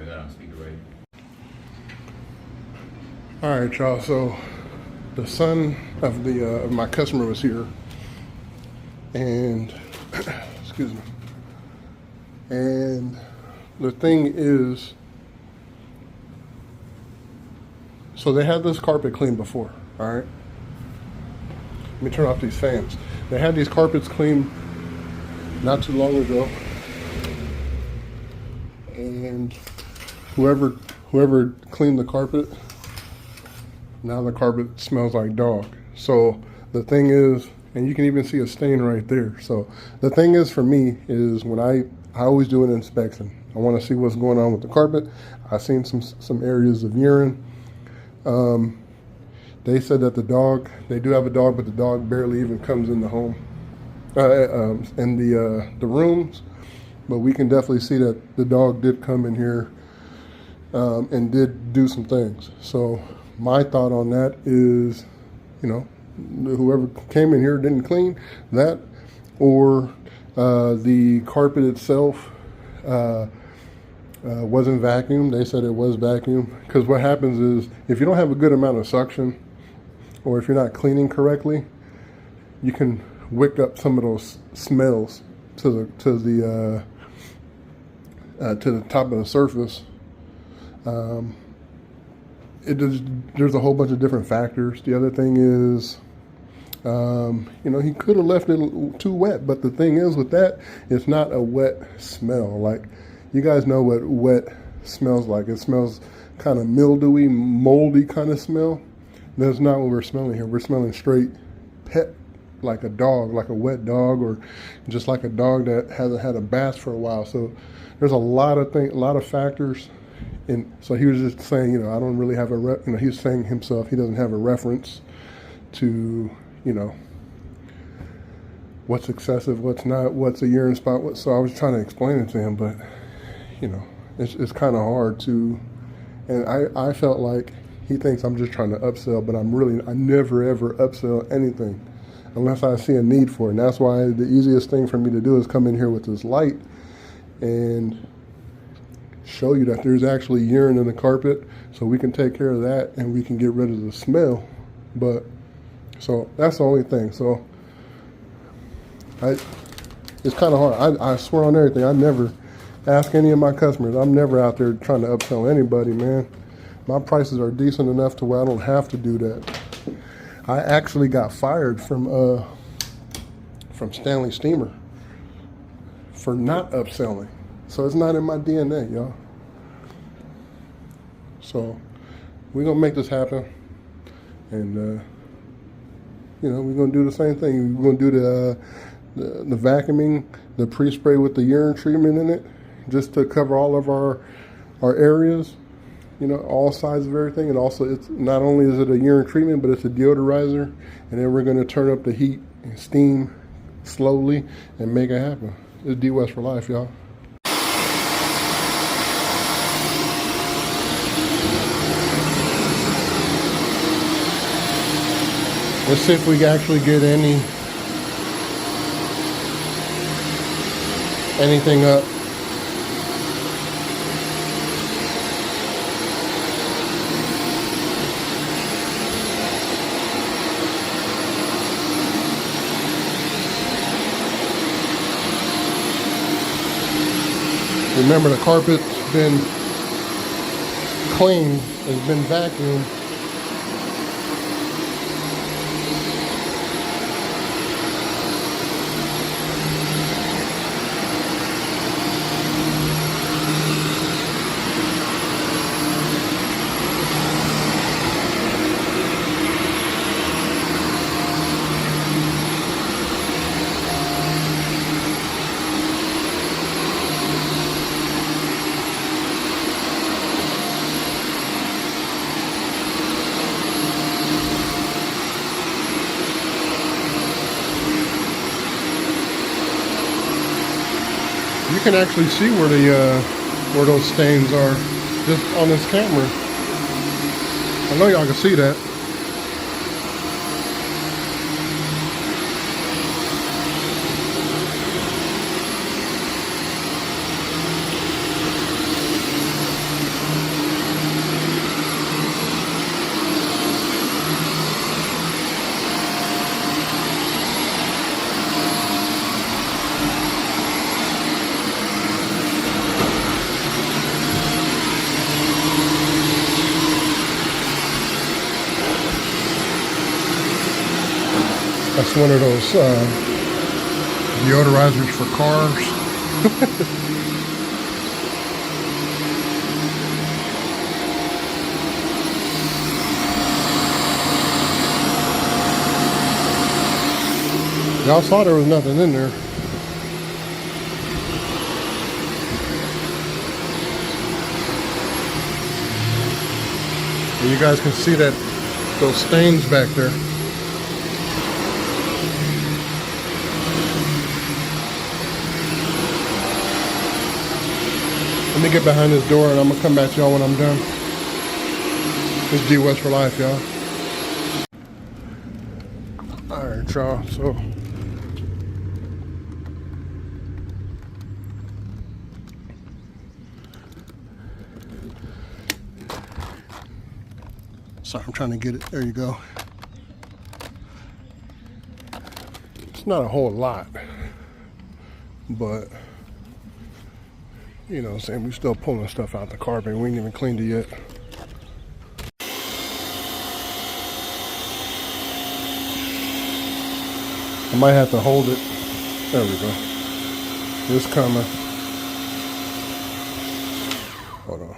Alright, got on speaker right. All right, y'all. So the son of of my customer was here, and excuse me. And the thing is, so they had this carpet cleaned before. All right. Let me turn off these fans. They had these carpets cleaned not too long ago, and whoever cleaned the carpet, now the carpet smells like dog. So the thing is, and you can even see a stain right there. So the thing is, for me, is when I always do an inspection. I want to see what's going on with the carpet. I've seen some areas of urine. They said that they do have a dog, but the dog barely even comes in the home, in the rooms. But we can definitely see that the dog did come in here and did do some things. So my thought on that is, whoever came in here didn't clean that, or the carpet itself wasn't vacuumed. They said it was vacuumed, because what happens is, if you don't have a good amount of suction, or if you're not cleaning correctly, you can wick up some of those smells to the top of the surface. There's a whole bunch of different factors. The other thing is, he could have left it too wet, but the thing is with that, it's not a wet smell. Like, you guys know what wet smells like. It smells kind of mildewy, moldy kind of smell. That's not what we're smelling here. We're smelling straight pet, like a dog, like a wet dog, or just like a dog that hasn't had a bath for a while. So there's a lot of factors. And so he was just saying, I don't really have he was saying himself, he doesn't have a reference to, what's excessive, what's not, what's a urine spot. So I was trying to explain it to him, but, it's kind of hard to, and I felt like he thinks I'm just trying to upsell, but I never ever upsell anything unless I see a need for it. And that's why the easiest thing for me to do is come in here with this light and show you that there's actually urine in the carpet, so we can take care of that and we can get rid of the smell. But so that's the only thing. So it's kind of hard. I swear on everything, I never ask any of my customers. I'm never out there trying to upsell anybody, man. My prices are decent enough to where I don't have to do that. I actually got fired from Stanley Steamer for not upselling. So it's not in my DNA, y'all. So we're gonna make this happen, and we're gonna do the same thing. We're gonna do the vacuuming, the pre-spray with the urine treatment in it, just to cover all of our areas. All sides of everything. And also, it's not only is it a urine treatment, but it's a deodorizer. And then we're going to turn up the heat and steam slowly and make it happen. It's DWES for life, y'all. Let's see if we can actually get anything up. Remember, the carpet's been cleaned, it's been vacuumed. You can actually see where those stains are just on this camera. I know y'all can see that. It's one of those deodorizers for cars. Y'all saw there was nothing in there. And you guys can see that those stains back there. Let me get behind this door and I'm gonna come back to y'all when I'm done. It's DWES for life, y'all. Alright, y'all, so sorry, I'm trying to get it. There you go. It's not a whole lot, but you know what I'm saying, we still pulling stuff out the carpet. We ain't even cleaned it yet. I might have to hold it. There we go. It's coming. Hold on.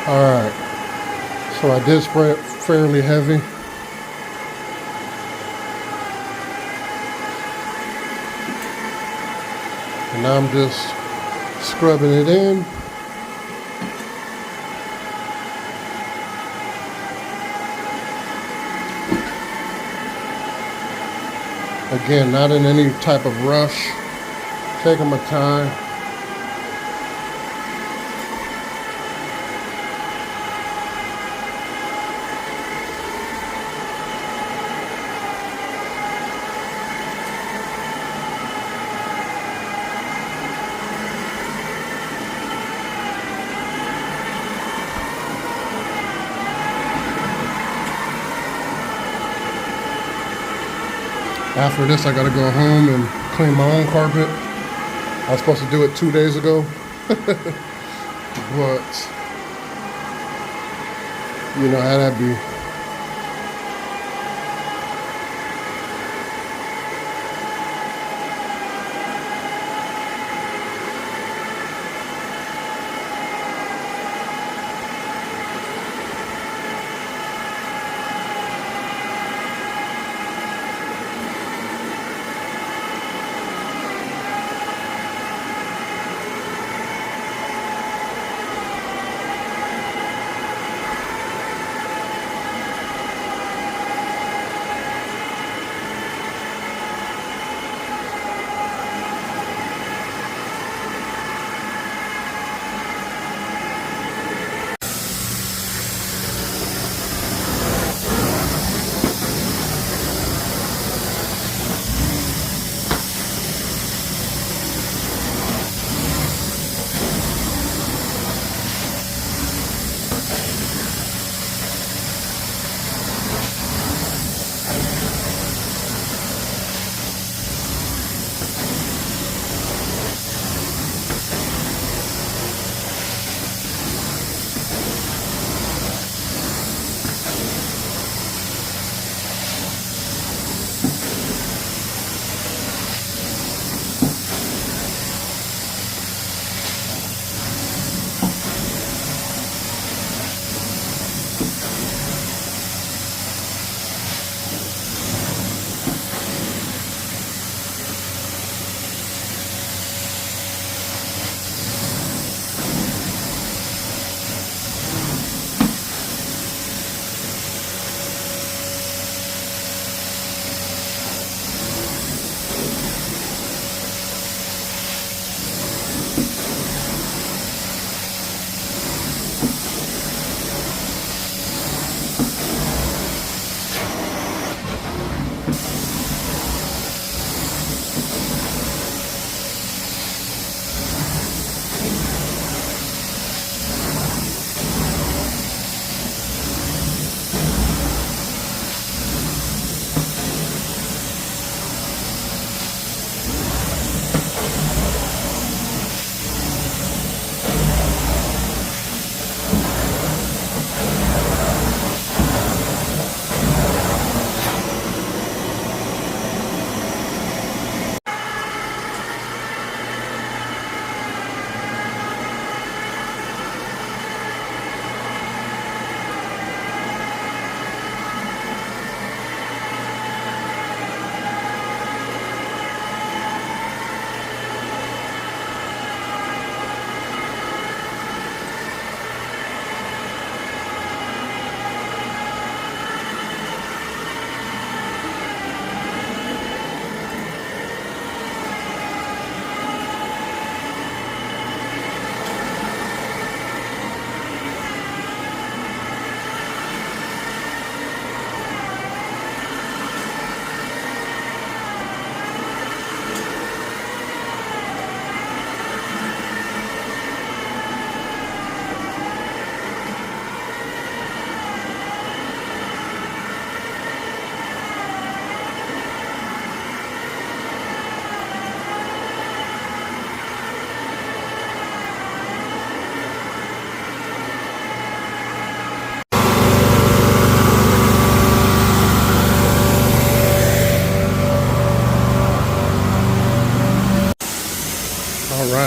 All right, so I did spray it fairly heavy. And now I'm just scrubbing it in. Again, not in any type of rush. Taking my time. After this, I gotta go home and clean my own carpet. I was supposed to do it 2 days ago, but you know how that be.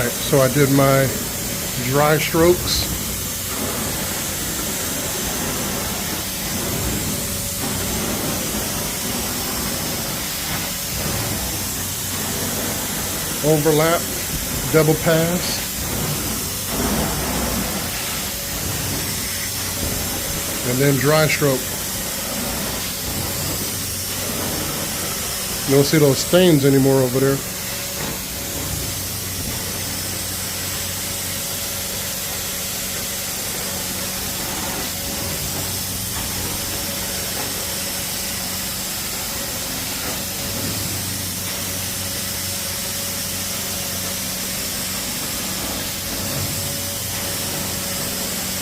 Alright, so I did my dry strokes. Overlap, double pass. And then dry stroke. You don't see those stains anymore over there.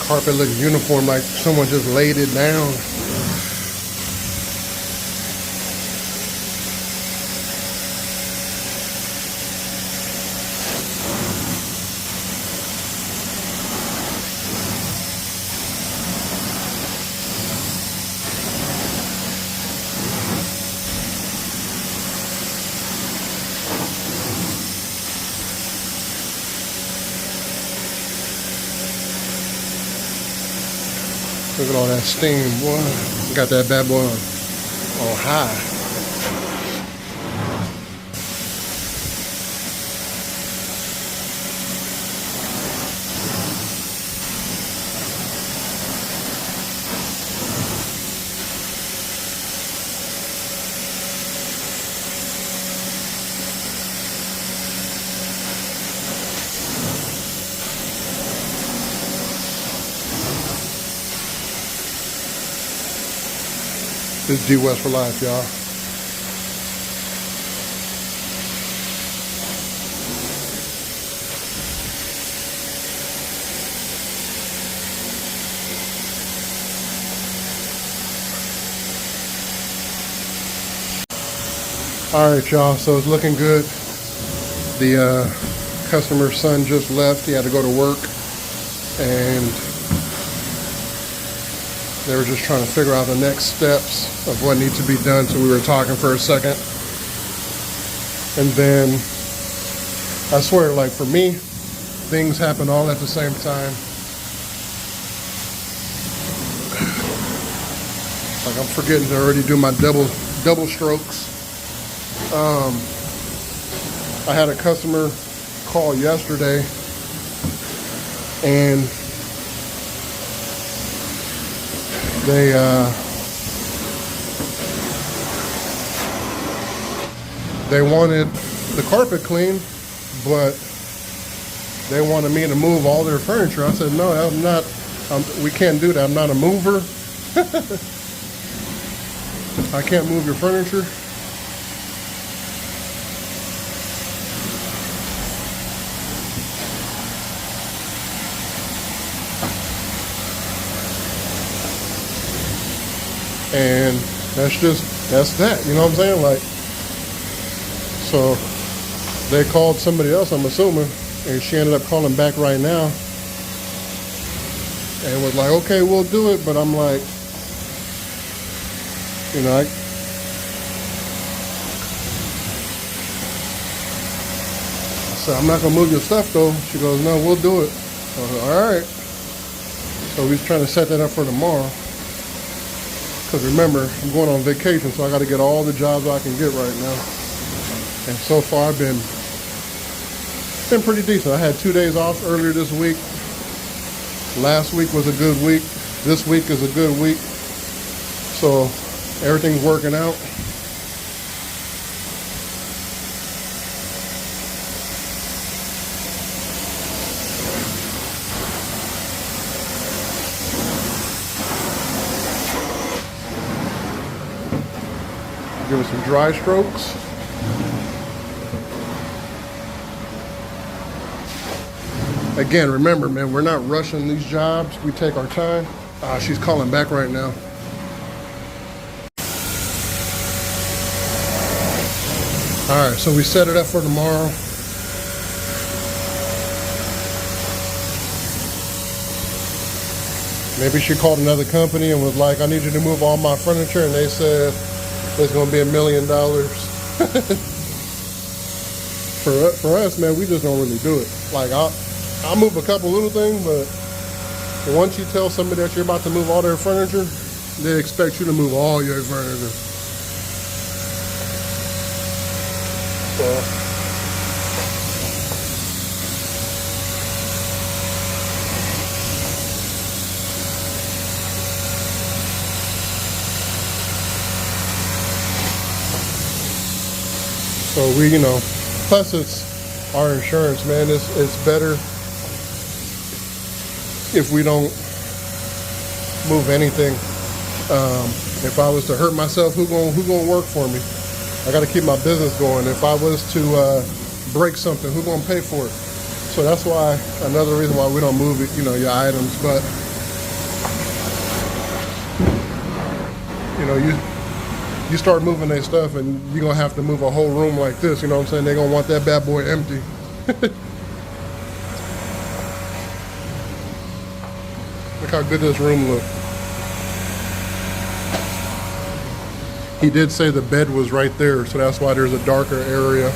Carpet looks uniform, like someone just laid it down. Look at all that steam, boy. Got that bad boy on high. This is DWES for life, y'all. All right, y'all, so it's looking good. The customer's son just left. He had to go to work, and they were just trying to figure out the next steps of what needs to be done, so we were talking for a second. And then, I swear, like for me, things happen all at the same time. Like I'm forgetting to already do my double strokes. I had a customer call yesterday, and they wanted the carpet clean, but they wanted me to move all their furniture. I said, no, I'm not. We can't do that. I'm not a mover. I can't move your furniture. And that's that, you know what I'm saying? Like, so they called somebody else, I'm assuming, and she ended up calling back right now and was like, okay, we'll do it. But I'm like, you know, I said, I'm not gonna move your stuff though. She goes, no, we'll do it. I was like, all right. So we're trying to set that up for tomorrow. Because remember, I'm going on vacation, so I got to get all the jobs I can get right now. And so far, I've been pretty decent. I had 2 days off earlier this week. Last week was a good week. This week is a good week. So everything's working out. Give it some dry strokes. Again, remember, man, we're not rushing these jobs. We take our time. She's calling back right now. All right, so we set it up for tomorrow. Maybe she called another company and was like, I need you to move all my furniture, and they said, it's going to be $1 million. for us, man, we just don't really do it. Like I'll move a couple little things, but once you tell somebody that you're about to move all their furniture, they expect you to move all your furniture. So we, you know, plus it's our insurance, man. It's better if we don't move anything. If I was to hurt myself, who gonna work for me? I got to keep my business going. If I was to break something, who gonna pay for it? So that's why, another reason why we don't move it, you know, your items. But you know, you start moving their stuff, and you're gonna have to move a whole room like this. You know what I'm saying? They're gonna want that bad boy empty. Look how good this room looks. He did say the bed was right there, so that's why there's a darker area.